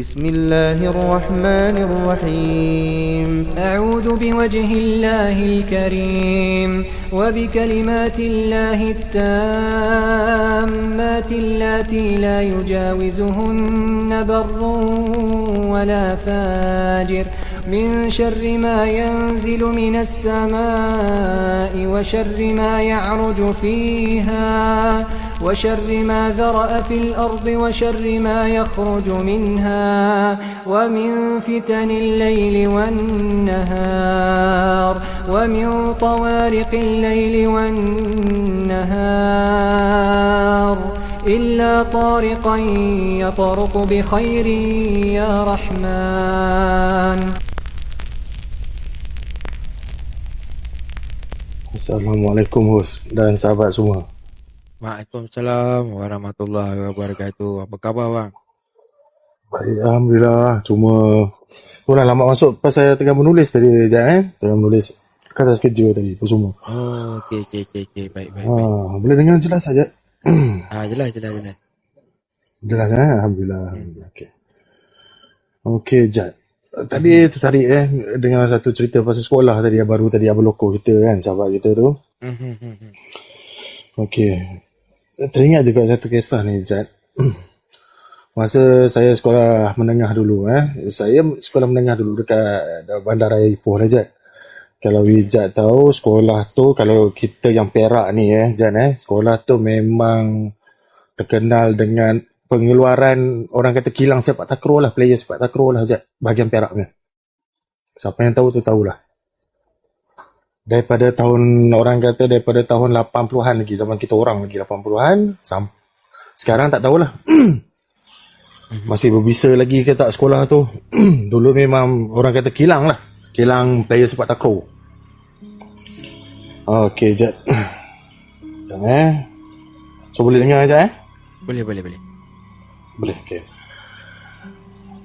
بسم الله الرحمن الرحيم أعوذ بوجه الله الكريم وبكلمات الله التامات اللاتي لا يجاوزهن بر ولا فاجر من شر ما ينزل من السماء وشر ما يعرج فيها وشر ما ذرأ في الأرض وشر ما يخرج منها ومن فتن الليل والنهار ومن طوارق الليل والنهار إلا طارقا يطرق بخير يا رحمن. Assalamualaikum host dan sahabat semua. Waalaikumsalam warahmatullahi wabarakatuh. Apa khabar bang? Baik, Alhamdulillah. Cuma dah lama masuk pas saya tengah menulis tadi tengah menulis kata kerja tadi apa semua. Oh, okey. Baik. Boleh dengar jelas saja. Jelas. Jelas Alhamdulillah. Okey, Jad. Tadi tertarik dengan satu cerita pasal sekolah tadi yang baru tadi Abang Loko kita kan, sahabat kita tu. Okey. Teringat juga satu kisah ni, Jad. Masa saya sekolah menengah dulu Saya sekolah menengah dulu dekat Bandaraya Ipoh lah, Jad. Kalau Wijat tahu sekolah tu, kalau kita yang Perak ni Jad, sekolah tu memang terkenal dengan pengeluaran orang kata kilang sepak takraw lah, player sepak takraw lah, Jad, bahagian Perak ni. Siapa yang tahu tu tahulah. Daripada tahun 80-an lagi, zaman kita orang lagi 80-an, sekarang tak tahulah. Masih berbisa lagi ke tak sekolah tu. Dulu memang orang kata kilang lah, kilang player sepak takraw. Okey, Jad. Jangan So boleh dengar Jad Boleh. Boleh, okey.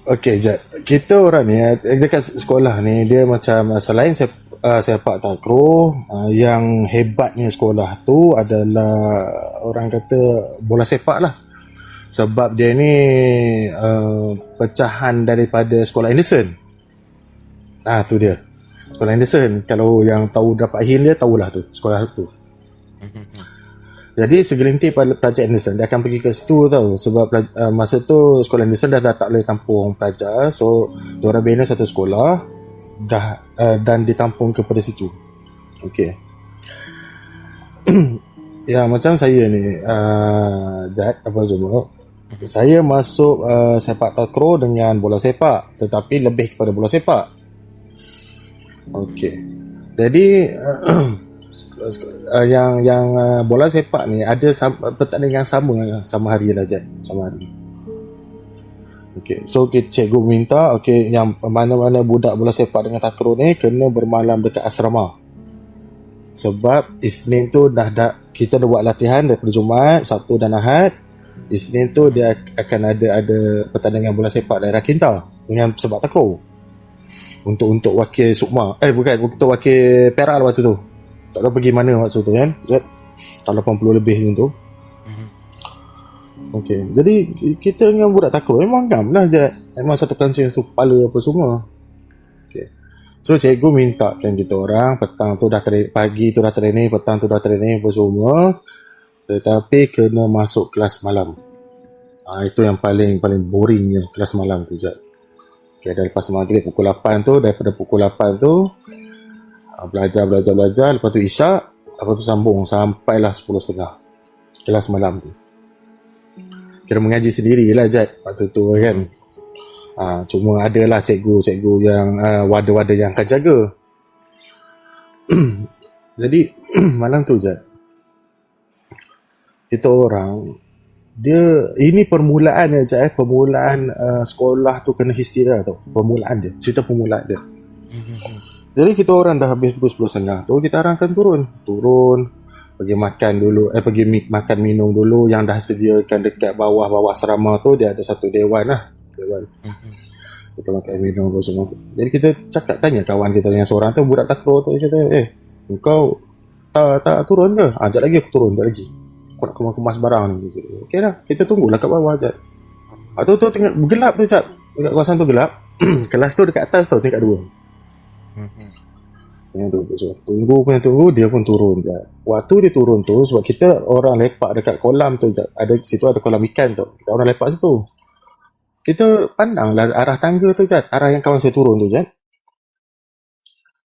Okey, Jad. Kita orang ni dekat sekolah ni, dia macam selain sepak takraw, yang hebatnya sekolah tu adalah orang kata bola sepak lah. Sebab dia ni pecahan daripada sekolah Anderson. Tu dia. Sekolah Anderson. Kalau yang tahu dapat hil dia, tahulah tu sekolah tu. Jadi segelintir pelajar Anderson dia akan pergi ke situ tau. Sebab masa tu sekolah Anderson dah tak boleh tampung pelajar. So diorang bina satu sekolah dan ditampung kepada situ. Okey. Ya, macam saya ni Jad, apa semua, saya masuk sepak takraw dengan bola sepak, tetapi lebih kepada bola sepak. Okey. Jadi yang bola sepak ni ada pertandingan sama hari lah, Jad, sama hari. Okey, so cikgu minta yang mana-mana budak bola sepak dengan takraw ni kena bermalam dekat asrama. Sebab Isnin tu kita dah buat latihan daripada Jumaat, Sabtu dan Ahad. Isnin tu dia akan ada pertandingan bola sepak daerah Kinta dengan sepak takraw. Untuk wakil Sukma. Bukan, untuk wakil Perak lah waktu tu. Tak tahu pergi mana waktu tu kan. Tahun 80 lebih macam tu. Okey, jadi kita dengan budak takraw memang ngam lah, Jad. Memang satu kancing, satu kepala apa semua. Okey. So cikgu minta kan kita orang petang tu pagi tu dah training, petang tu dah training apa semua. Tetapi kena masuk kelas malam. Itu yang paling boringnya, kelas malam tu, Jad. Okay, dari lepas maghrib pukul 8 tu, daripada pukul 8 tu belajar, lepas tu isyak, lepas tu sambung sampailah 10.30 kelas malam tu. Kira mengaji sendirilah, Jad, waktu tu kan. Cuma adalah cikgu yang wadah-wadah yang akan jaga. Jadi malam tu, Jad, kita orang ini permulaan Jad, permulaan sekolah tu kena histira tau. Permulaan dia, cerita permulaan dia. Jadi kita orang dah habis pukul 10.30 tu, kita arahkan turun pergi makan dulu, pergi makan minum dulu. Yang dah sediakan dekat bawah asrama tu, dia ada satu dewan. Kita makan minum apa semua. Jadi kita tanya kawan kita yang seorang tu, budak takraw tu, dia kata, kau tak turun ke? Sekejap lagi aku turun, sekejap lagi aku nak kemas barang ni. Okey dah, kita tunggulah kat bawah, Jad. Tu tengah gelap tu, Jad. Dekat kawasan tu gelap. Kelas tu dekat atas tau, tingkat 2. Tengah tu, so, tunggu, dia pun turun je. Waktu dia turun tu, sebab kita orang lepak dekat kolam tu je. Situ ada kolam ikan tu. Kita orang lepak situ. Kita pandanglah arah tangga tu je, arah yang kawan saya turun tu je.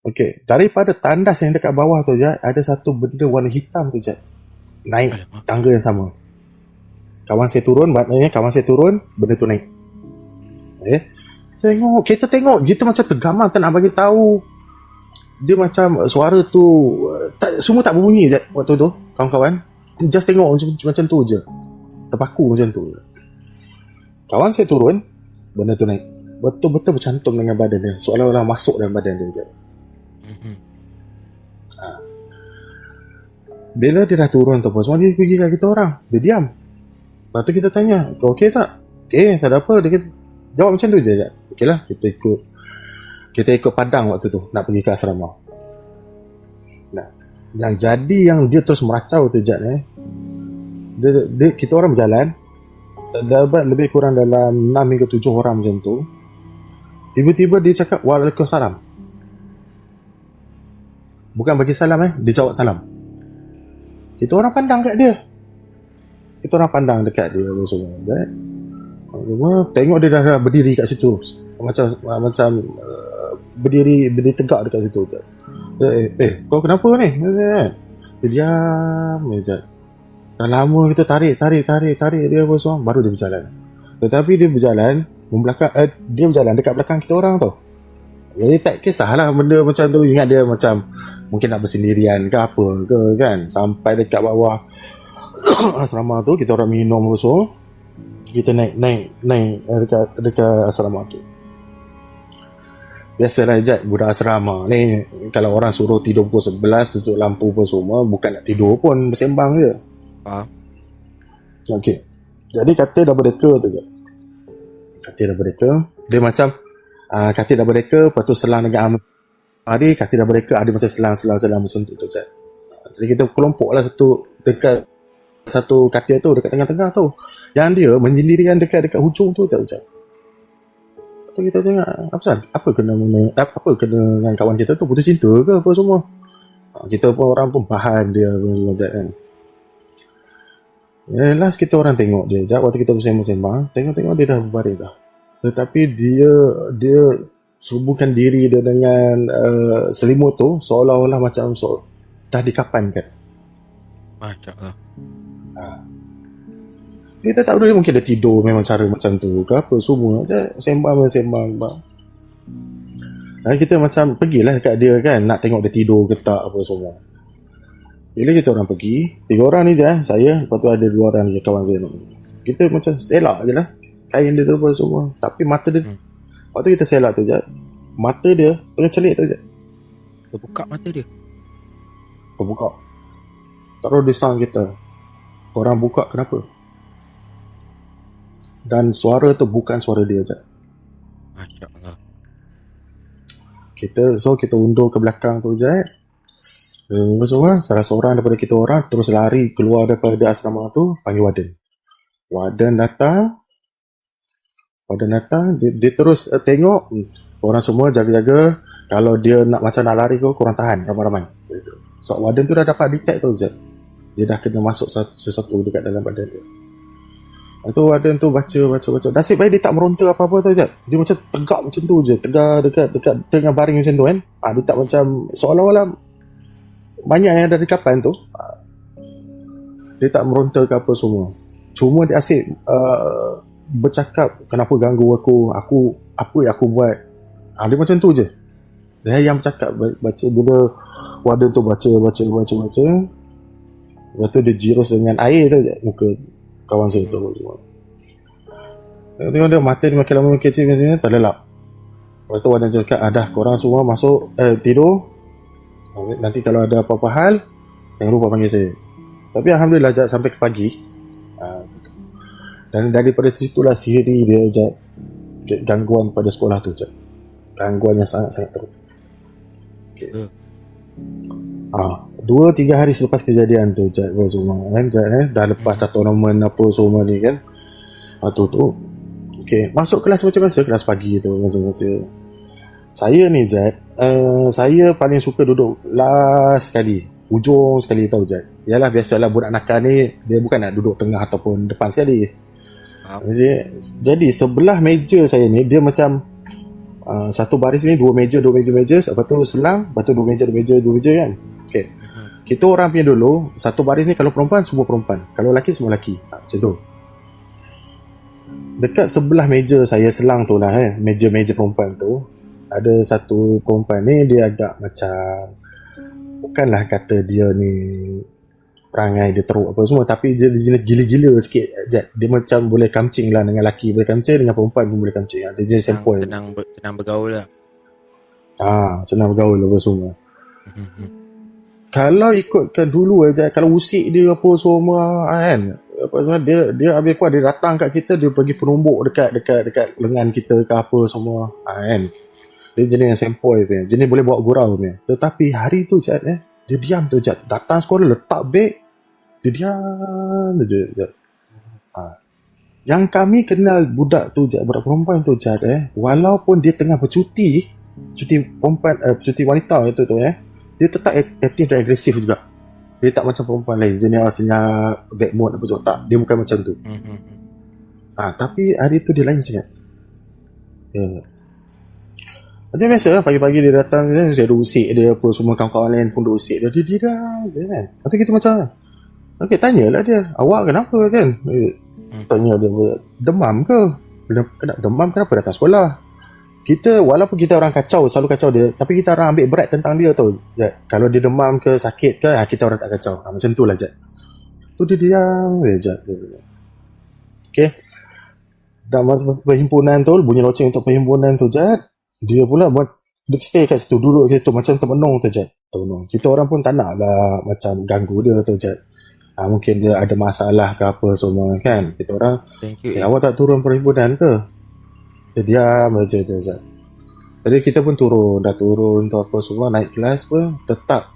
Okey, daripada tandas yang dekat bawah tu je, ada satu benda warna hitam tu je. Naik tangga yang sama. Kawan saya turun, maknanya kawan saya turun, benda tu naik. Kita tengok, kita macam tergamam, tak nak bagi tahu. Dia macam suara tu semua tak berbunyi je waktu tu, kawan-kawan. Just tengok macam tu je. Terpaku macam tu. Kawan saya turun, benda tu naik. Betul-betul bercantum dengan badan dia, seolah-olah masuk dalam badan dia je. Bila dia dah turun tu pun, semua dia pergi kat kita orang. Dia diam. Lepas tu kita tanya, kau okey tak? Okey, tak ada apa. Dia jawab macam tu je. Okey lah, kita ikut padang waktu tu, nak pergi ke asrama. Nah, yang jadi yang dia terus meracau tu Jad, kita orang berjalan, dapat lebih kurang dalam 6 hingga 7 orang macam tu. Tiba-tiba dia cakap Waalaikumsalam. Bukan bagi salam, dia jawab salam. Kita orang pandang kat dia. Kita orang pandang dekat dia semua. Tengok dia dah berdiri kat situ, macam berdiri tegak dekat situ. Kau kenapa ni? Dia diam je. Dah lama kita tarik dia apa semua, baru dia berjalan. Tetapi dia berjalan dia berjalan dekat belakang kita orang tau. Jadi tak kisahlah benda macam tu. Ingat dia macam mungkin nak bersendirian ke apa ke kan. Sampai dekat bawah asrama tu, kita orang minum so, kita naik dekat asrama tu. Biasalah Jad, budak asrama ni, kalau orang suruh tidur pukul 11, tutup lampu pun semua, bukan nak tidur pun, bersembang je. Okey, jadi katil double decker tu je. Katil double decker, dia macam katil double decker, lepas tu selang dengan hari, katil double decker ada macam selang macam tu je. Jadi kita kelompok lah satu katil tu dekat tengah-tengah tu, yang dia menyendirikan dekat hujung tu je. Lepas tu kita tengok apa kena dengan kawan kita tu, putus cinta ke apa semua. Kita pun orang pun faham dia macam kan. Last kita orang tengok dia jap, waktu kita bersembang-sembang, tengok dia dah berbaring dah. Tetapi dia subuhkan diri dia dengan selimut tu, seolah-olah macam dah dikapankan. Masya-Allah. Kita tak tahu dia mungkin dia tidur memang cara macam tu ke apa semua je, sembang. Kita macam pergilah dekat dia kan, nak tengok dia tidur ke tak apa semua. Bila kita orang pergi, 3 orang ni je, saya, lepas tu ada 2 orang je kawan saya. Kita macam selak je lah kain dia tu apa semua. Tapi mata dia, waktu kita selak tu je, mata dia tengah celik tu je. Terbuka mata dia. Terbuka. Taruh di sound kita, korang buka kenapa? Dan suara tu bukan suara dia je. Masya-Allah. Kita undur ke belakang tu je. Semua salah seorang daripada kita orang terus lari keluar daripada asrama tu, panggil warden. Warden datang, dia terus tengok orang semua jaga-jaga. Kalau dia macam nak lari ke, korang tahan ramai-ramai. So warden tu dah dapat detect tu je, dia dah kena masuk sesuatu dekat dalam badan dia. Itu warden tu baca. Nasib baik dia tak meronta apa-apa tu je. Dia macam tegak macam tu je, tegak dekat tengah baring macam tu kan. Dia tak macam seolah-olah banyak yang ada di kapan tu. Dia tak meronta ke apa semua. Cuma dia asyik bercakap, kenapa ganggu aku apa yang aku buat. Dia macam tu je. Dia yang bercakap, baca. Bila warden tu baca. Lepas tu dia jirus dengan air tu je muka kawan saya tu semua. Tengok dia mata dia makin lama makin kecil, tak lelap. Lepas tu warden cakap, dah korang semua masuk tidur. Nanti kalau ada apa-apa hal, jangan lupa panggil saya. Tapi Alhamdulillah Jad, sampai ke pagi. Dan daripada situlah siri dia Jad, gangguan pada sekolah tu Jad. Gangguan yang sangat-sangat teruk. Okay. 2-3 hari selepas kejadian tu Jad, semua kan Jad, dah lepas dah tournament apa semua ni kan. Tu Okay, masuk kelas macam biasa, kelas pagi tu macam biasa. Saya ni Jad, saya paling suka duduk last sekali, ujung sekali tau Jad. Yalah, biasalah budak nakal ni, dia bukan nak duduk tengah ataupun depan sekali. Jadi sebelah meja saya ni, dia macam satu baris ni, dua meja, lepas tu selang, lepas tu dua meja kan. Okay, kita orang punya dulu, satu baris ni kalau perempuan, semua perempuan, kalau lelaki, semua lelaki, macam tu. Dekat sebelah meja saya selang tu lah, meja-meja perempuan tu, ada satu perempuan ni, dia agak macam, bukanlah kata dia ni perangai dia teruk apa semua, tapi dia jenis gila-gila sikit. Dia macam boleh kamcing lah, dengan lelaki boleh kamcing, dengan perempuan pun boleh kamcing. Dia jenis sempoi. Senang bergaul lah. Senang bergaul apa semua. Kalau ikutkan dulu kalau usik dia apa semua kan, apa semua, dia habis kuat, dia datang kat kita, dia pergi penumbuk dekat lengan kita ke apa semua kan. Dia jenis yang sempoi punya, jenis boleh bawa gurau punya. Tetapi hari tu dia diam tu datang sekolah, letak beg, dia diam je. Yang kami kenal budak tu budak perempuan tu walaupun dia tengah bercuti perempuan, cuti wanita itu tu dia tetap aktif dan agresif juga. Dia tak macam perempuan lain, jenis senyap, bad mood apa semua, tak, dia bukan macam tu. Tapi hari tu dia lain sangat. Macam biasa, pagi-pagi dia datang, saya ada usik dia apa semua, kawan-kawan lain pun ada usik dia dah kan. Lepas tu kita macam, okay, tanyalah dia, awak kenapa kan? Tanya dia, demam ke? Demam kenapa datang sekolah? Kita, walaupun kita orang kacau, selalu kacau dia, tapi kita orang ambil berat tentang dia tau. Kalau dia demam ke, sakit ke, kita orang tak kacau. Macam tu lah tu dia diam okay. Dan masa perhimpunan tu, bunyi loceng untuk perhimpunan tu dia pula buat dia stay kat situ, duduk kat situ macam termenung tu termenung. Kita orang pun tak nak lah macam ganggu dia tu mungkin dia ada masalah ke apa semua kan. Kita orang, awak tak turun perhimpunan ke? Dia diam aja tu Jadi kita pun dah turun tu apa semua, naik kelas pun tetap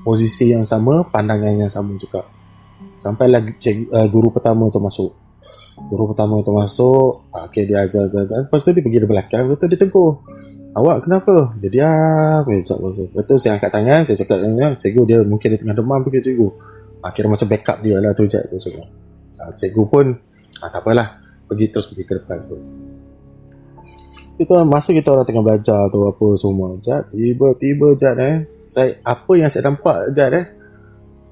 posisi yang sama, pandangan yang sama juga. Sampailah guru pertama tu masuk. Okay, dia ajar. Lepas tu dia pergi di belakang, lepas tu dia tegur, awak kenapa? Dia diam. Lepas tu saya angkat tangan, saya cakap dengan cikgu, dia mungkin dia tengah demam pergi cikgu. Kira macam backup dia lah tu cikgu pun tak apalah, pergi ke depan tu. Itu masa kita orang tengah belajar tu apa semua, tiba-tiba apa yang saya nampak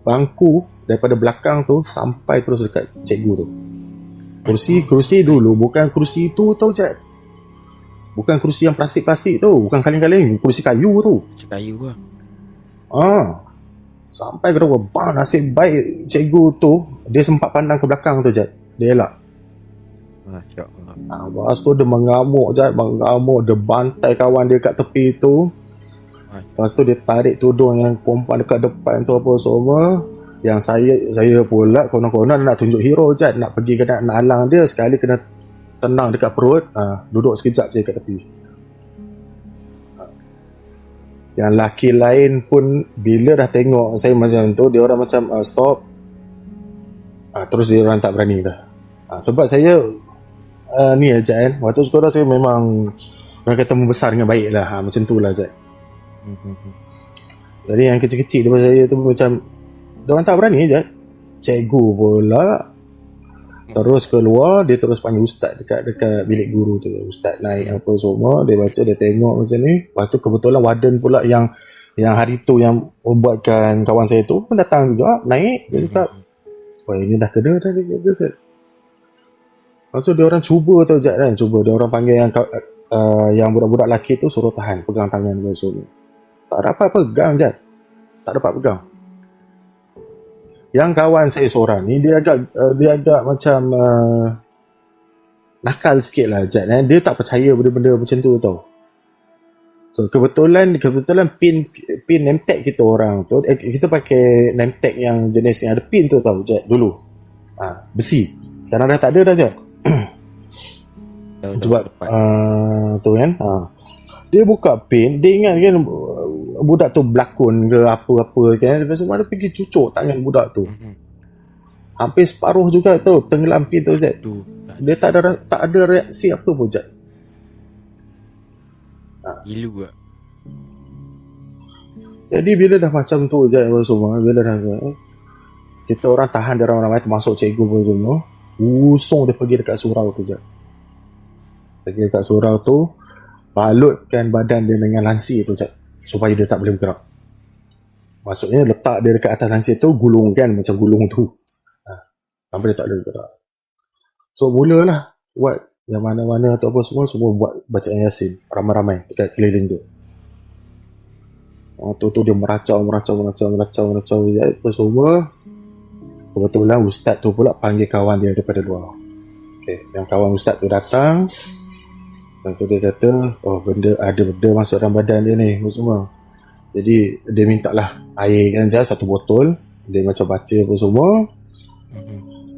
bangku daripada belakang tu sampai terus dekat cikgu tu. Kerusi dulu bukan kerusi tu tau bukan kerusi yang plastik tu, bukan kaleng-kaleng, kerusi kayu tu. Kayu lah. Sampai ke bawah. Nasib baik cikgu tu dia sempat pandang ke belakang tu dia elak. Lepas tu dia mengamuk dia bantai kawan dia kat tepi tu. Lepas tu dia tarik tudung yang perempuan dekat depan tu apa semua. Yang saya pula konon-konon nak tunjuk hero nak pergi nak halang dia, sekali kena tenang dekat perut, duduk sekejap je kat tepi. Yang laki lain pun bila dah tengok saya macam tu, dia orang macam stop, terus dia orang tak berani dah. Sebab saya ni waktu sekolah saya memang orang kata membesar dengan baik lah, macam tu lah Jadi yang kecil-kecil daripada saya tu macam diorang tak berani cikgu pula terus keluar, dia terus panggil ustaz dekat bilik guru tu. Ustaz naik apa semua, dia baca, dia tengok macam ni. Lepas tu kebetulan warden pula yang hari tu yang membuatkan kawan saya tu pun datang juga, naik. Dia cakap, ini dah kena dah dia Ustaz. Lepas tu dia orang cuba tu cuba dia orang panggil yang budak-budak lelaki tu, suruh tahan, pegang tangan dia semua. Tak dapat pegang tak dapat pegang. Yang kawan saya seorang ni dia agak macam nakal sikit lah dia tak percaya benda-benda macam tu tau. So kebetulan pin name tag kita orang tu, kita pakai name tag yang jenis yang ada pin tu tau dulu, besi. Sekarang dah tak ada dah sebab tu kan. Dia buka pin, dia ingat kan budak tu berlakon ke apa-apa kan. Lepas tu ada pergi cucuk tangan budak tu. Hampir separuh juga tu, tenggelam pin tu Dia tak ada reaksi apa pun Jad. Gilu lah. Jadi bila dah macam tu Jad apa semua, bila dah kita orang tahan dia ramai-ramai termasuk cikgu pun semua, usung dia pergi dekat surau tu Jad. Pergi dekat surau tu, balutkan badan dia dengan lansi tu Jad, supaya dia tak boleh bergerak. Maksudnya letak dia dekat atas lansi tu, gulungkan macam gulung tu, sampai dia tak boleh bergerak. So mulalah buat yang mana-mana atau apa semua buat bacaan Yasin ramai-ramai dekat keliling tu. Waktu tu dia meracau apa semua. Kebetulan ustaz tu pula panggil kawan dia daripada luar. Okay, yang kawan ustaz tu datang. Lepas tu dia kata, oh ada benda masuk dalam badan dia ni semua. Jadi dia minta lah air kan je, 1 botol. Dia macam baca apa semua.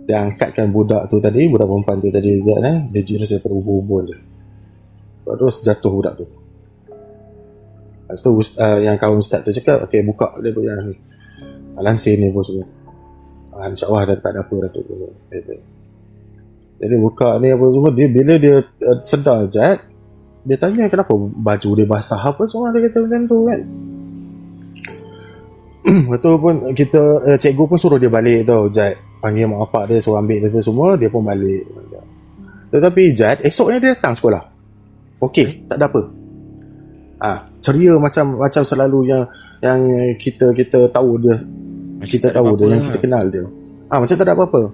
Dia angkatkan budak perempuan tu tadi dia jenis daripada ubur-ubur dia. Terus jatuh budak tu. Lepas tu yang kawan ustaz tu cakap, okay, buka dia punya lansi ni pun semua. InsyaAllah dah tak ada apa dah tu. Jadi buka ni apa semua, bila dia sedar Jad, dia tanya kenapa baju dia basah apa semua, dia kata macam tu kan. Betul pun kita cikgu pun suruh dia balik tau Jad, panggil mak bapak dia suruh ambil dia semua, dia pun balik. Tetapi Jad esoknya dia datang sekolah, okey, tak ada apa. Ceria macam selalu yang kita tahu dia, kita tahu dia, yang kita kenal dia. Macam tak ada apa-apa.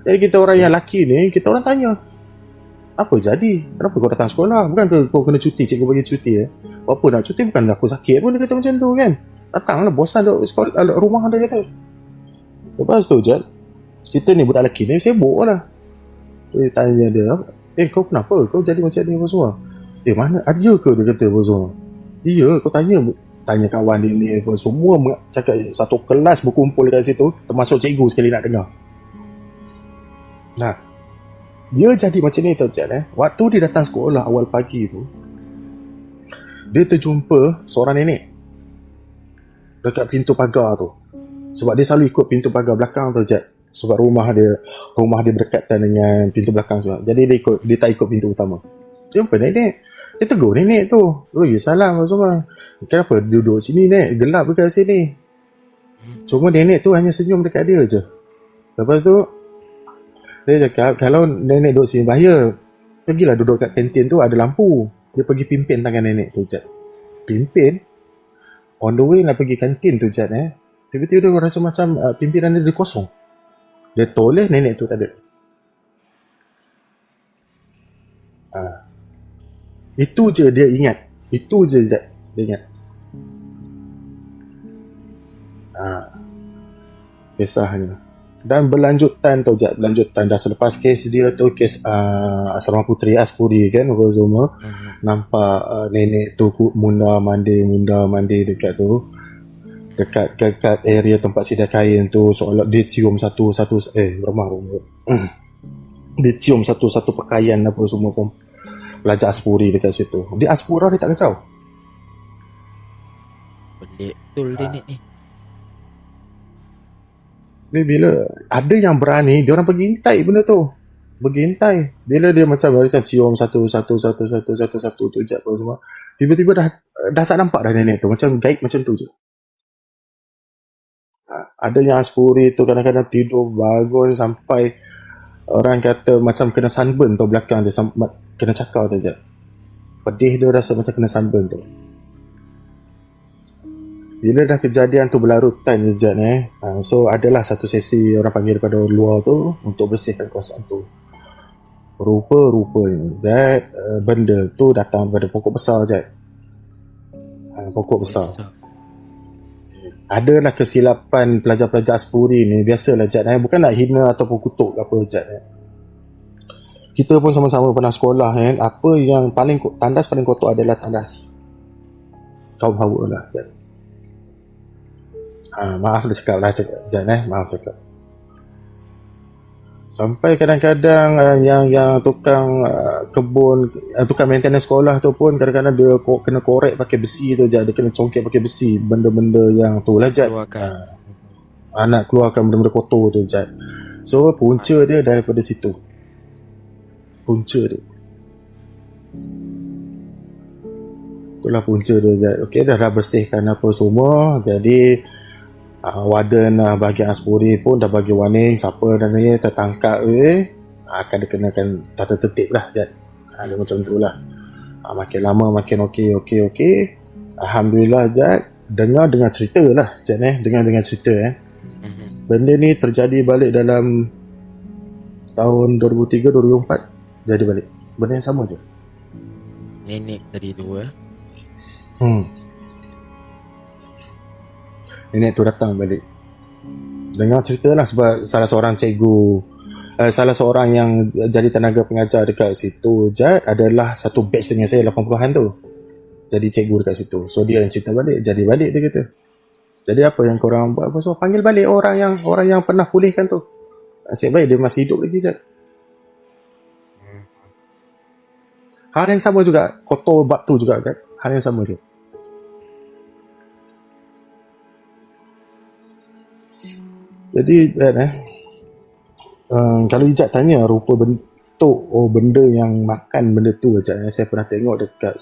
Jadi kita orang yang lelaki ni, kita orang tanya, apa jadi? Kenapa kau datang sekolah? Bukan ke kau kena cuti, cikgu bagi cuti Apa nak cuti? Bukan aku sakit pun, dia kata macam tu kan. Datanglah, bosan duduk sekolah, rumah dia kata. Lepas tu Jad, kita ni budak lelaki ni sibuk lah. Dia tanya dia, kau kenapa? Kau jadi macam ni apa semua? Mana ada ke? Dia kata apa semua. Iya, kau tanya kawan dia ni apa semua, cakap satu kelas berkumpul dekat situ, termasuk cikgu sekali nak dengar. Nah, dia jadi macam ni tau Jad. Waktu dia datang sekolah awal pagi tu, dia terjumpa seorang nenek dekat pintu pagar tu. Sebab dia selalu ikut pintu pagar belakang tu Jad. Sebab rumah dia berdekatan dengan pintu belakang sebab. Jadi dia tak ikut pintu utama. Dia jumpa nenek. Dia tegur nenek tu. Oi, salam semua. Kenapa duduk sini nek? Gelap dekat sini. Cuma nenek tu hanya senyum dekat dia je. Lepas tu dia cakap, kalau nenek duduk sini bahaya, pergilah duduk kat kantin tu, ada lampu. Dia pergi pimpin tangan nenek tu Jad. Pimpin on the way nak pergi kantin tu Jad. Tiba-tiba dia rasa macam pimpinan dia kosong. Dia toleh nenek tu tak ada. Itu je dia ingat. Itu je dia ingat. Kisahnya. Dan berlanjutan tu Jad, berlanjutan dah selepas kes dia tu, kes Asrama Puteri Aspuri kan, apa semua. Nampak nenek tu munda mandi dekat tu, dekat area tempat sidai kain tu, seolah dia cium satu dia cium satu pakaian apa semua pun pelajar Aspuri dekat situ. Dia Aspura dia tak kacau. Pelik betul nenek ni. Bila ada yang berani, dia orang pergi intai benda tu. Pergi intai. Bila dia macam cium satu tu Jad apa semua. Tiba-tiba dah tak nampak dah nenek tu. Macam gaib macam tu je. Ada yang Aspuri tu kadang-kadang tidur bangun sampai orang kata macam kena sunburn tu belakang dia, kena cakar tu Jad. Pedih dia rasa macam kena sunburn tu. Bila dah kejadian tu berlarutan Jad so adalah satu sesi orang panggil daripada luar tu untuk bersihkan kawasan tu. Rupa-rupanya Jad, benda tu datang daripada pokok besar Jad. Pokok besar. Adalah kesilapan pelajar-pelajar Aspuri ni, biasalah Jad. Bukan nak hina ataupun kutuk apa Jad. Kita pun sama-sama pernah sekolah apa yang tandas paling kotor adalah tandas kaum Hawa lah Jad. Maaf dah cakap lah Jad. Maaf cakap. Sampai kadang-kadang yang tukang kebun, tukang maintenance sekolah tu pun kadang-kadang dia kena korek pakai besi tu Jad. Dia kena congkak pakai besi, benda-benda yang tu lah Jad. Nak keluarkan benda-benda kotor tu Jad. So punca dia daripada situ. punca dia. Itulah punca dia, Jad. Okay, dah bersihkan apa semua. Jadi warden bahagian Aspuri pun dah bagi warning siapa dan ni tertangkap akan dikenakan tata tertib lah, Jad. Dia macam tu lah. Makin lama makin okey. Alhamdulillah, Jad. Dengar cerita lah, Jad. Dengar cerita benda ni terjadi balik dalam tahun 2003-2004. Jadi balik benda yang sama je. Nenek tadi tu Nenek tu datang balik dengar cerita lah, sebab salah seorang cikgu, salah seorang yang jadi tenaga pengajar dekat situ, Jad, adalah satu batch dengan saya 80-an tu. Jadi cikgu dekat situ. So dia yang cerita balik. Jadi balik dia kata, jadi apa yang korang buat? So panggil balik orang yang pernah pulihkan tu. Nasib baik dia masih hidup lagi, Jad. Hal yang sama juga, kotor batu juga, Jad. Hal yang sama je. Jadi kalau Ijat tanya rupa bentuk benda yang makan benda tu, Ijat, saya pernah tengok dekat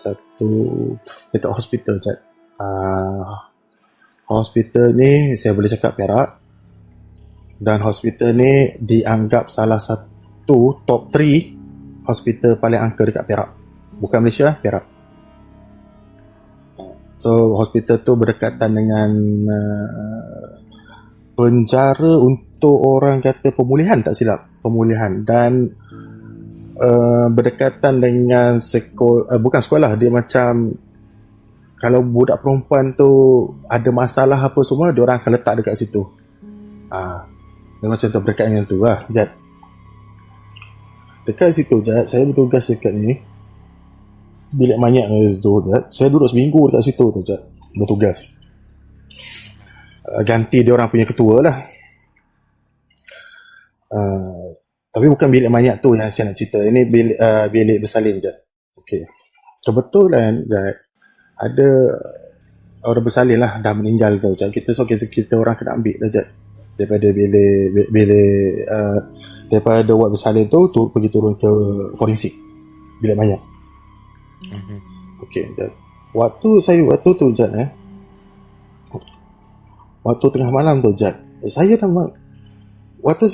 hospital, Ijat. Hospital ni saya boleh cakap Perak, dan hospital ni dianggap salah satu top 3 hospital paling angka dekat Perak. Bukan Malaysia, Perak. So hospital tu berdekatan dengan penjara untuk orang kata pemulihan, tak silap, pemulihan, dan berdekatan dengan bukan sekolah, dia macam kalau budak perempuan tu ada masalah apa semua, dia orang akan letak dekat situ. Dia macam tu, berdekatan dengan tu lah, Jad. Dekat situ, Jad, saya bertugas dekat ni bilik mayat tu, Jad. Saya duduk seminggu dekat situ tu, Jad, bertugas. Ganti dia orang punya ketua lah. Tapi bukan bilik mayat tu yang saya nak cerita. Ini bilik bersalin, Jad. Okay. Kebetulan, Jad, ada orang bersalin lah, dah meninggal tu, Jad. Kita orang kena ambil lah, Jad, daripada bilik daripada wad bersalin tu pergi turun ke forensik, bilik mayat. Okay, Jad. Waktu tu, Jad, waktu tengah malam tu, Jad, waktu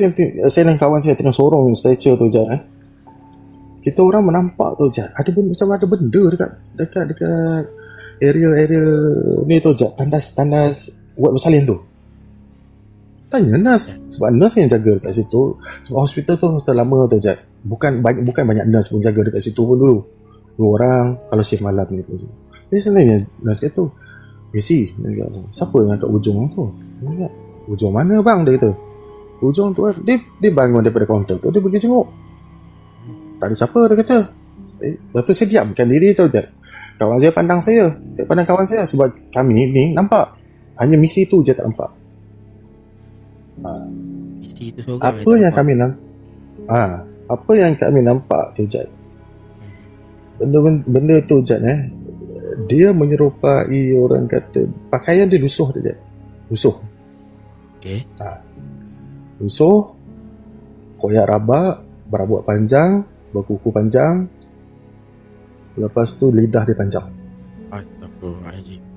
saya dan kawan saya tengah sorong stretcher tu, Jad, kita orang menampak tu, Jad, macam ada benda dekat area ni tu, Jad, tandas wad bersalin tu. Tanya nurse, sebab nurse yang jaga dekat situ, sebab hospital tu lama tu, Jad, bukan banyak nurse pun jaga dekat situ pun dulu, 2 orang kalau shift malam ni pun. Jadi sebenarnya nurse kata, siapa yang kat ujung tu? Ujung mana, bang? Dia kata, ujung tu, dia bangun daripada kaunter tu, dia pergi jenguk, tak ada siapa, dia kata. Lepas tu saya diamkan diri tu, Jad. Kawan saya pandang saya pandang kawan saya, sebab kami ni nampak, hanya misi tu je tak nampak. Misi tu apa yang kami nampak tu, Jad, benda tu, Jad, dia menyerupai orang kata pakaian dia lusuh tu, Jad. Lusuh. Okay. Lusuh, koyak rabak, berambut panjang, berkuku panjang, lepas tu lidah dia panjang. Astagfirullahaladzim.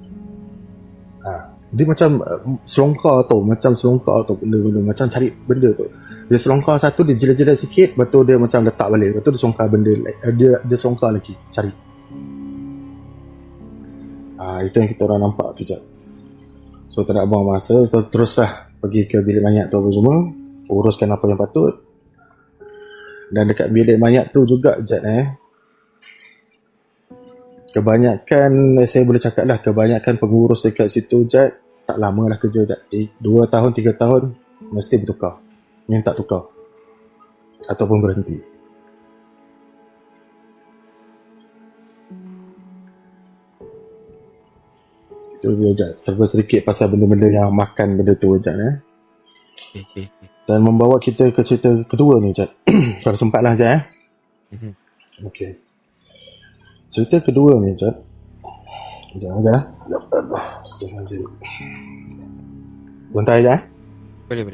Dia macam selongkar tu, benda-benda macam cari benda tu. Dia selongkar satu, dia jilat-jilat sikit, lepas tu dia macam letak balik, lepas tu dia selongkar benda, dia selongkar lagi, cari. Itu yang kita orang nampak tu, Jad. So tak nak buang masa, teruslah pergi ke bilik mayat tu apa semua, uruskan apa yang patut. Dan dekat bilik mayat tu juga, Jad, kebanyakan, saya boleh cakap lah, kebanyakan pengurus dekat situ, Jad, tak lama lah kerja, Jad. 2 tahun 3 tahun mesti bertukar, yang tak tukar ataupun berhenti. Itu dia, Jad, serba sedikit pasal benda-benda yang makan benda tu, Jad. Okay. Dan membawa kita ke cerita kedua ni, Jad. Kalau sempat lah, Jad. Okay. Cerita kedua ni, Jad. Sekejap aja. Bentar aja. Boleh.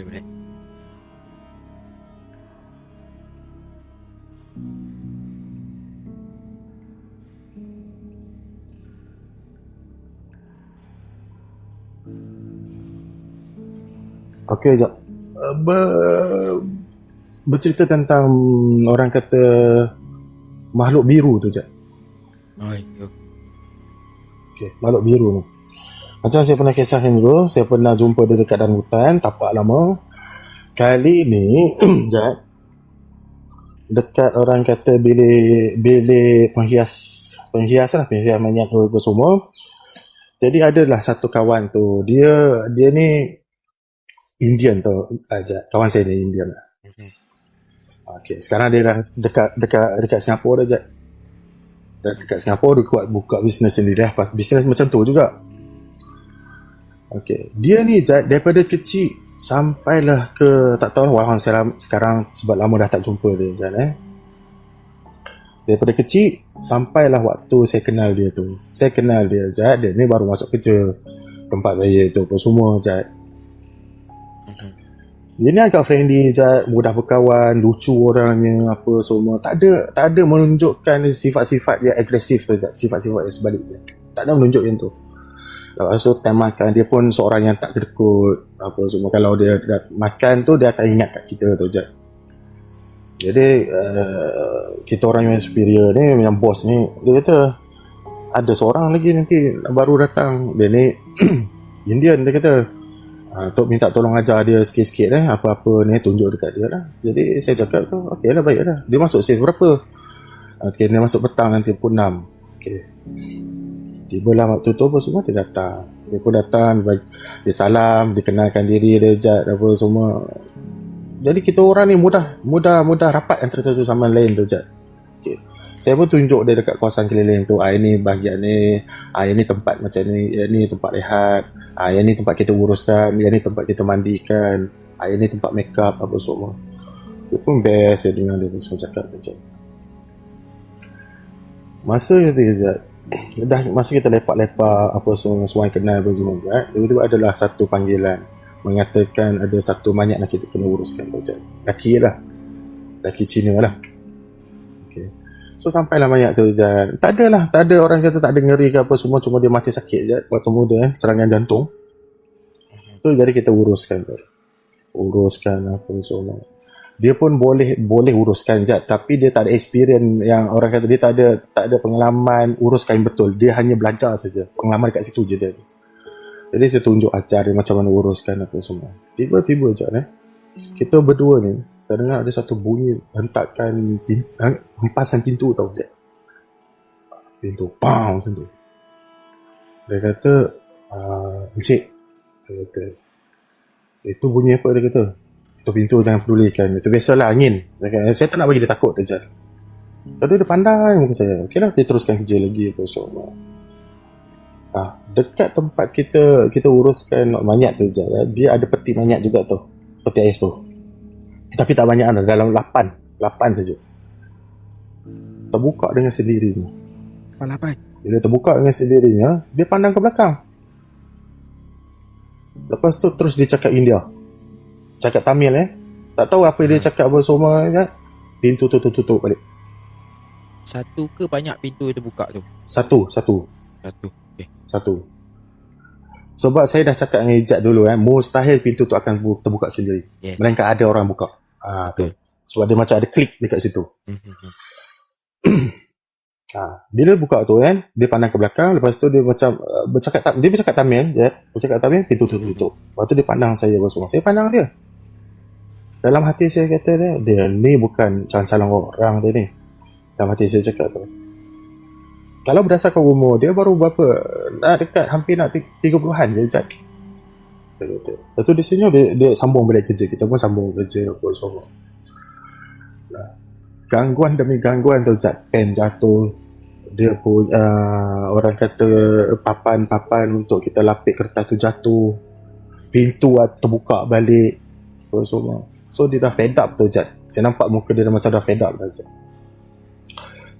Okey, jap. Bercerita tentang orang kata makhluk biru tu, jap. Oh, ya. Okey, makhluk biru ni. Macam saya pernah kisahkan dulu, saya pernah jumpa dia dekat dalam hutan, tapak lama. Kali ni, jap, dekat orang kata bilik penghias minyak apa semua. Jadi adalah satu kawan tu, dia ni Indian tu, kawan saya ni Indian lah. Okey, sekarang dia dah dekat Singapura dah, dekat Singapura dia kuat buka bisnes sendiri dah, bisnes macam tu juga. Okey, dia ni daripada kecil sampailah ke tak tahu walau sekarang sebab lama dah tak jumpa dia daripada kecil sampailah waktu saya kenal dia tu. Saya kenal dia dia ni baru masuk kerja tempat saya tu apa semua dia ni agak friendly mudah berkawan, lucu orangnya apa semua. Tak ada menunjukkan sifat-sifat yang agresif tu sifat-sifat yang sebaliknya. Tak ada menunjuk yang tu. Lepas tu time makan dia pun seorang yang tak kedekut apa semua. Kalau dia dah makan tu dia akan ingat kat kita tu Jadi kita orang yang superior ni, yang bos ni, dia kata ada seorang lagi nanti baru datang. Dia ni Indian, dia kata Tok minta tolong ajar dia sikit-sikit apa-apa ni tunjuk dekat dia lah. Jadi saya cakap tu okey lah, baik lah. Dia masuk shift berapa? Okey, dia masuk petang nanti pukul 6. Okey, tibalah waktu tu apa semua dia datang. Dia pun datang, dia salam, dia kenalkan diri dia apa semua. Jadi kita orang ni mudah rapat antara satu sama lain tu Okey, saya pun tunjuk dia dekat kawasan keliling tu. Ini bahagian ni, ini tempat macam ni, ini tempat rehat, yang ni tempat kita uruskan, yang ni tempat kita mandikan, yang ni tempat make up apa semua. Dia pun best dia dengar dia semua cakap masa kita lepak-lepak apa semua kenal semua tiba-tiba adalah satu panggilan mengatakan ada satu mayat nak kita kena uruskan laki Cina lah. Okay. So sampailah mayat tu tak ada orang kata tak ada ngeri ke apa semua, cuma dia mati sakit waktu muda serangan jantung tu. Jadi kita uruskan apa semua. Dia pun boleh uruskan tapi dia tak ada experience, yang orang kata dia tak ada pengalaman urus kain betul. Dia hanya belajar saja, pengalaman dekat situ je dia. Jadi saya tunjuk ajar dia macam mana uruskan apa semua. Tiba-tiba kita berdua ni terdengar ada satu bunyi hempasan pintu tau pintu pam macam tu. Dia kata encik, dia kata itu bunyi apa, dia kata itu pintu jangan pedulikan, itu biasalah angin. Saya tak nak bagi dia takut Lepas tu dia pandai muka saya. Okey lah, kita teruskan kerja lagi apa semua. Dekat tempat kita uruskan mayat tu dia ada peti mayat juga tu, peti ais tu, tapi tak banyak dalam 8 saja. Terbuka dengan sendirinya. Bila terbuka dengan sendirinya, dia pandang ke belakang. Lepas tu terus dia cakap India, cakap Tamil tak tahu apa dia cakap apa semua pintu tu tutup balik. Satu ke banyak pintu itu buka tu? Satu. Okay. Satu. Sebab saya dah cakap dengan Ijat dulu mustahil pintu tu akan terbuka sendiri. Melainkan ada orang buka. Tu. Sebab dia macam ada klik dekat situ. Bila buka tu dia pandang ke belakang. Lepas tu dia macam bercakap Tamil pintu tu tutup. Lepas tu dia pandang saya semua. Saya pandang dia. Dalam hati saya kata dia ni bukan calon orang dia ni. Dalam hati saya cakap tu, kalau berdasarkan umur dia baru berapa, dekat hampir nak 30-an je Lepas tu di sini dia sambung balik kerja. Kita pun sambung kerja apa semua. Gangguan demi gangguan tu pen jatuh. Dia pun orang kata papan untuk kita lapik kertas tu jatuh. Pintu terbuka balik apa semua. So dia dah fed up tu Saya nampak muka dia macam dah fed up dah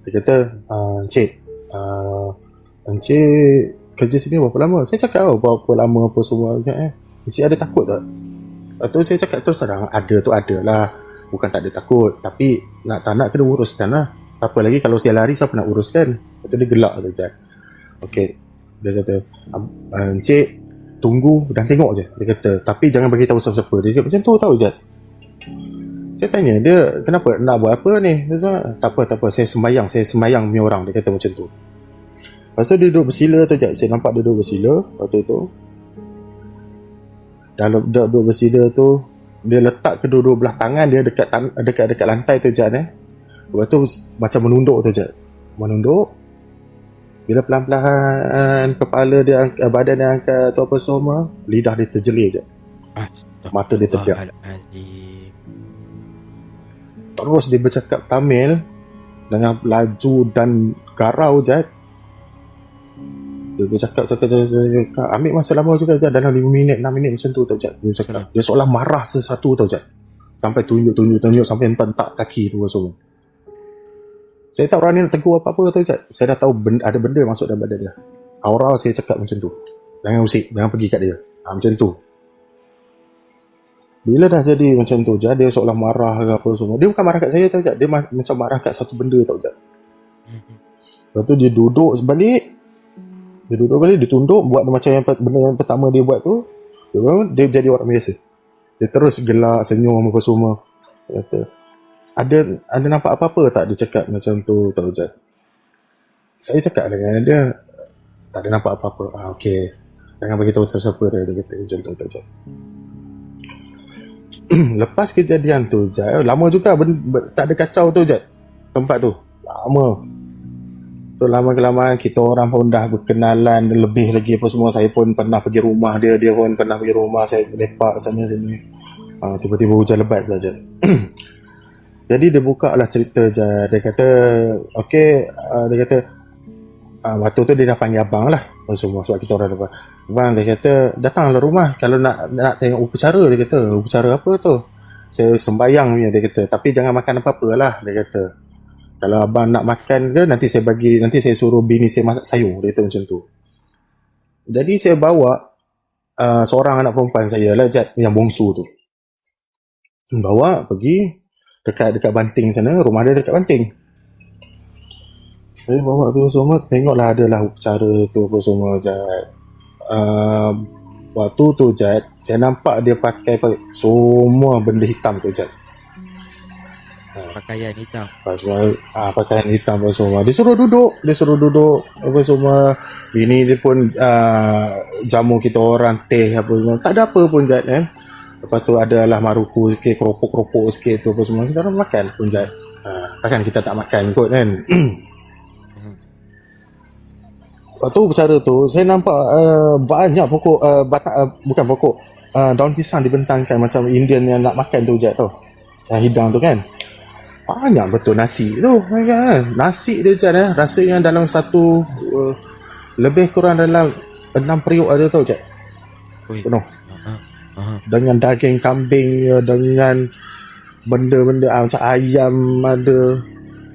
Dia kata Encik kerja sini berapa lama? Saya cakap berapa lama apa semua Encik ada takut tak? Lepas tu saya cakap terus terang, ada tu ada lah, bukan tak ada takut, tapi nak tak nak kena uruskan lah. Siapa lagi kalau saya lari, siapa nak uruskan? Lepas tu dia gelak tu Okey, dia kata Encik tunggu dan tengok je, dia kata. Tapi jangan bagi tahu siapa-siapa. Dia cakap macam tu tau Jad. Saya tanya dia, kenapa nak buat apa ni? Dia cakap, tak apa, saya sembayang punya orang. Dia kata macam tu. Lepas tu dia duduk bersila tu Jad. Saya nampak dia duduk bersila waktu tu. Dalam duduk bersila tu, dia letak kedua-dua belah tangan dia dekat lantai tu Jad. Lepas tu macam menunduk tu Jad. Menunduk. Bila pelan-pelan kepala dia angkat, badan dia angkat tu apa semua, lidah dia terjelir je. Mata dia terbiak. Terus dia bercakap Tamil dengan laju dan garau je. Dia bercakap ambil masa lama juga je, dalam 5 minit 6 minit macam tu tau je. Dia cakap dia seolah marah sesuatu tau je. Sampai tunjuk sampai hentak kaki tu semua. Saya tak berani nak tegur apa-apa tu Jad. Saya dah tahu ada benda masuk dalam badan dia. Aura saya cakap macam tu. Jangan usik, jangan pergi kat dia. Macam tu. Bila dah jadi macam tu Jad, dia seolah marah ke apa semua. Dia bukan marah kat saya tau Jad. Dia macam marah kat satu benda tau Jad. Lepas tu dia duduk balik. Dia tunduk, buat macam benda yang pertama dia buat tu. Dia jadi orang biasa. Dia terus gelak, senyum apa semua. Dia kata, ada nampak apa-apa tak? Dia cakap macam tu tau Jad. Saya cakap dengan dia, tak ada nampak apa-apa. Okey, jangan bagi tahu siapa dia kata macam tu tau Jad. Lepas kejadian tu Jad, lama juga tak ada kacau tu Jad. Tempat tu lama. So lama-kelamaan kita orang pun dah berkenalan lebih lagi apa semua. Saya pun pernah pergi rumah dia pun pernah pergi rumah saya, lepak sana sini. Tiba-tiba hujan lebat pula Jad. Jadi dia buka lah cerita je. Dia kata, dia kata, waktu tu dia dah panggil abang lah. Semua sebab kita orang depan. Abang, dia kata, datanglah rumah. Kalau nak tengok upacara, dia kata, upacara apa tu? Saya sembayang punya, dia kata. Tapi jangan makan apa-apa lah, dia kata. Kalau abang nak makan ke, nanti saya suruh bini saya masak sayur. Dia kata macam tu. Jadi saya bawa seorang anak perempuan saya lah, Jad, yang bongsu tu. Bawa pergi dekat Banting sana, rumah dia dekat Banting. Saya bawa tu semua, tengoklah adalah upacara tu apa semua Jad. Waktu tu Jad, saya nampak dia pakai semua benda hitam tu Jad. Pakaian hitam. Pakaian hitam apa semua. Dia suruh duduk apa semua. Bini dia pun jamu kita orang teh apa semua. Tak ada apa pun Jad Lepas tu adalah maruku sikit, keropok-keropok sikit tu apa semua. Kita orang makan pun Jad. Takkan kita tak makan kot kan. Waktu bercara tu saya nampak banyak pokok bukan pokok, daun pisang dibentangkan macam Indian yang nak makan tu Jad tau. Yang hidang tu kan. Banyak betul nasi tu kan. Nasi dia Jad rasanya dalam satu lebih kurang dalam 6 periuk ada tau Jad. Penuh. Dengan daging kambing, dengan benda-benda macam ayam ada.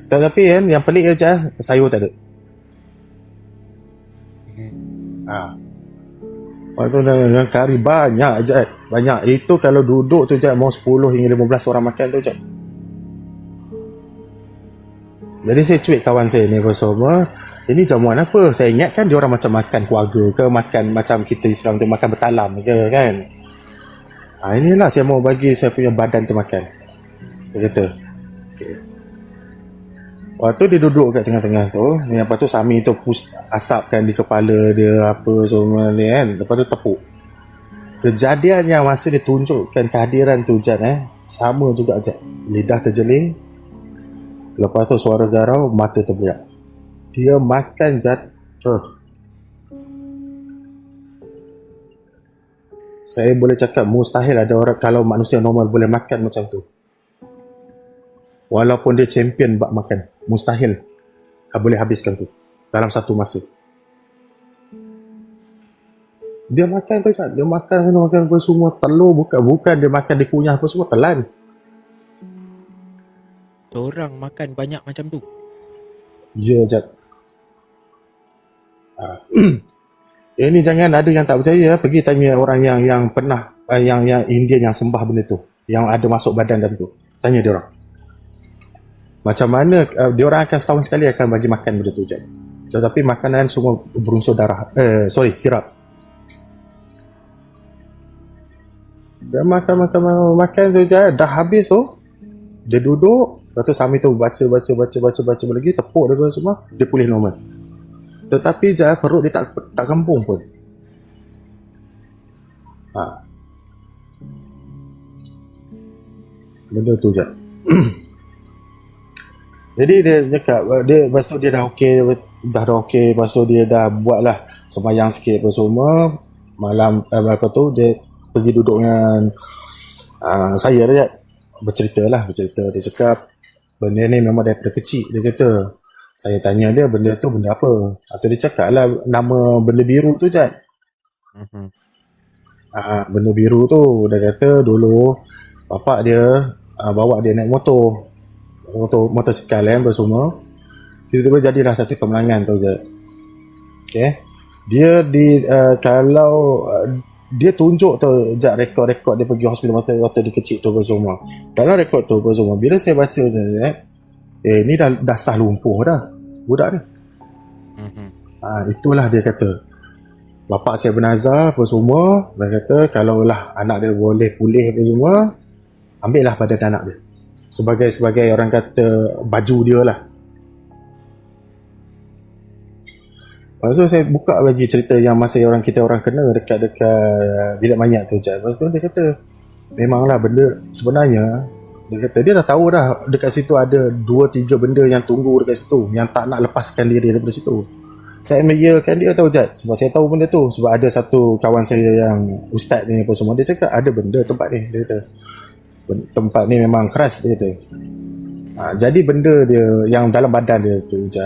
Tetapi kan yang pelik je sayur tak ada. Waktu dengan kari banyak je. Banyak. Itu kalau duduk tu je mau 10 hingga 15 orang makan tu je. Jadi saya cuit kawan saya ni semua. Ini jamuan apa? Saya ingatkan dia orang macam makan keluarga ke, makan macam kita Islam tu makan bertalam ke kan. Inilah saya mau bagi saya punya badan tu makan. Dia kata. Okay. Waktu dia duduk kat tengah-tengah tu, lepas tu Sami tu asapkan di kepala dia apa semua ni kan. Lepas tu tepuk. Kejadian yang masa dia tunjukkan kehadiran tu Jad sama juga Jad. Lidah terjeling. Lepas tu suara garau, mata terbeliak. Dia makan Jad. Saya boleh cakap mustahil ada orang kalau manusia normal boleh makan macam tu. Walaupun dia champion bak makan, mustahil boleh habiskan tu dalam satu masa. Dia makan tu Jad. Dia makan apa semua. Telur bukan dia makan, dia kunyah apa semua, telan. Seorang makan banyak macam tu. Ya Jad. Ini jangan ada yang tak percaya, pergi tanya orang yang pernah yang Indian yang sembah benda tu, yang ada masuk badan dalam tu. Tanya dia orang. Macam mana dia orang akan setahun sekali akan bagi makan benda tu je. Tetapi makanan semua berunsur darah. Sirap. Dia makan tu je. Dah habis tu, dia duduk. Lepas tu Sami tu baca lagi. Tepuk dia semua. Dia pulih normal. Tetapi je perut dia tak kembung pun. Benda tu je. Jadi dia cakap, lepas tu dia dah okey. Lepas tu dia dah buat lah sembahyang sikit apa semua. Malam apa tu dia pergi duduk dengan saya dia bercerita. Dia cakap benda ni memang daripada kecil. Dia kata, saya tanya dia benda tu benda apa. Atau dia cakap lah nama benda biru tu je. Benda biru tu dia kata dulu bapak dia bawa dia naik motosikal semua. Tiba-tiba jadilah satu kemalangan tu je. Okay. Dia kalau dia tunjuk tu rekod-rekod dia pergi hospital masa dia kecil tu semua. Dalam rekod tu semua bila saya baca tu ni dah sah lumpuh dah budak ni. Itulah dia kata bapak saya bernazar apa semua. Dia kata kalau lah anak dia boleh pulih apa semua, ambil lah pada anak dia sebagai orang kata baju dia lah. Lepas tu saya buka lagi cerita yang masa kita orang kena dekat bilik mayat tu je. Lepas tu dia kata memanglah benda sebenarnya, dia kata dia dah tahu dah dekat situ ada 2-3 benda yang tunggu dekat situ yang tak nak lepaskan diri daripada situ. Saya mengiyakan dia tahu je sebab saya tahu benda tu. Sebab ada satu kawan saya yang ustaz ni apa semua, dia cakap ada benda tempat ni. Dia kata tempat ni memang keras, dia kata. Jadi benda dia yang dalam badan dia tu je,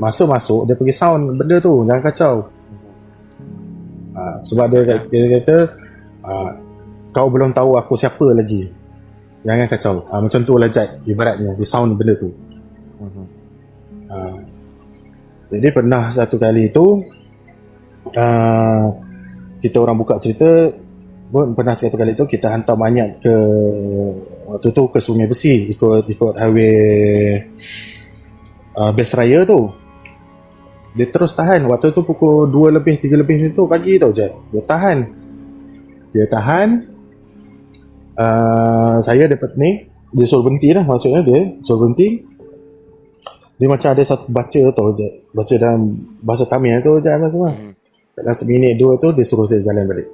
masa masuk dia pergi sound benda tu, jangan kacau. Sebab dia kata kau belum tahu aku siapa lagi, jangan kacau. Macam tu lah Jad, ibaratnya dia sound benda tu. Jadi pernah satu kali tu kita orang buka cerita pun, pernah satu kali tu kita hantar mayat ke waktu tu ke Sungai Besi ikut highway Best Raya tu. Dia terus tahan. Waktu tu pukul 2 lebih 3 lebih tu pagi tau je. Dia tahan. Saya dapat ni, dia suruh berhenti lah. Maksudnya dia suruh berhenti. Dia macam ada satu baca tau je, baca dalam bahasa Tamil tu je semua. Dalam seminit 2 tu dia suruh saya jalan balik.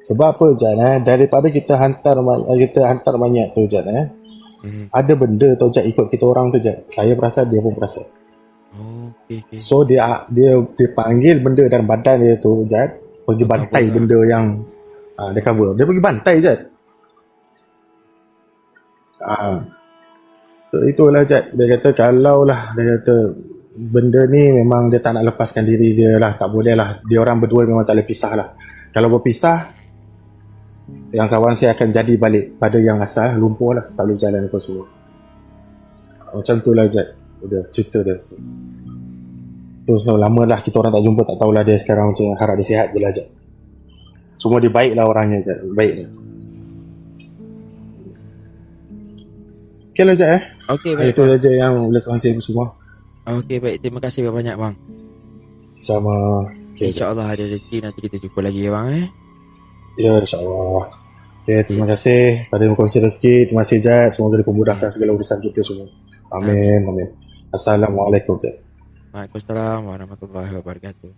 Sebab apa je daripada kita hantar mayat tu je ada benda tu je ikut kita orang tu je. Saya perasan, dia pun perasan. Okay. So dia panggil benda dalam badan dia tu je, pergi bantai benda yang dia cover. Dia pergi bantai je. So itulah je. Dia kata kalau lah, dia kata benda ni memang dia tak nak lepaskan diri dia lah, tak boleh lah. Dia orang berdua memang tak boleh pisah lah. Kalau berpisah, yang kawan saya akan jadi balik pada yang asal, lumpuh lah, tak boleh jalan apa semua. Macam tu lah je. Udah cerita dia tu. So lama lah kita orang tak jumpa, tak tahulah dia sekarang macam, harap dia sihat je lah je. Semua dia baik lah orangnya je, baik lah. Okay lah je Okay, baik. Itu saja yang boleh kongsi semua. Okay, baik. Terima kasih banyak bang. Sama. Okay, InsyaAllah ada rezeki nanti kita jumpa lagi bang Ya, insyaAllah. Okay, terima kasih pada yang kongsi rezeki. Terima kasih Jad. Semoga dipermudahkan segala urusan kita semua. Amin. Assalamualaikum. Waalaikumsalam warahmatullahi wabarakatuh.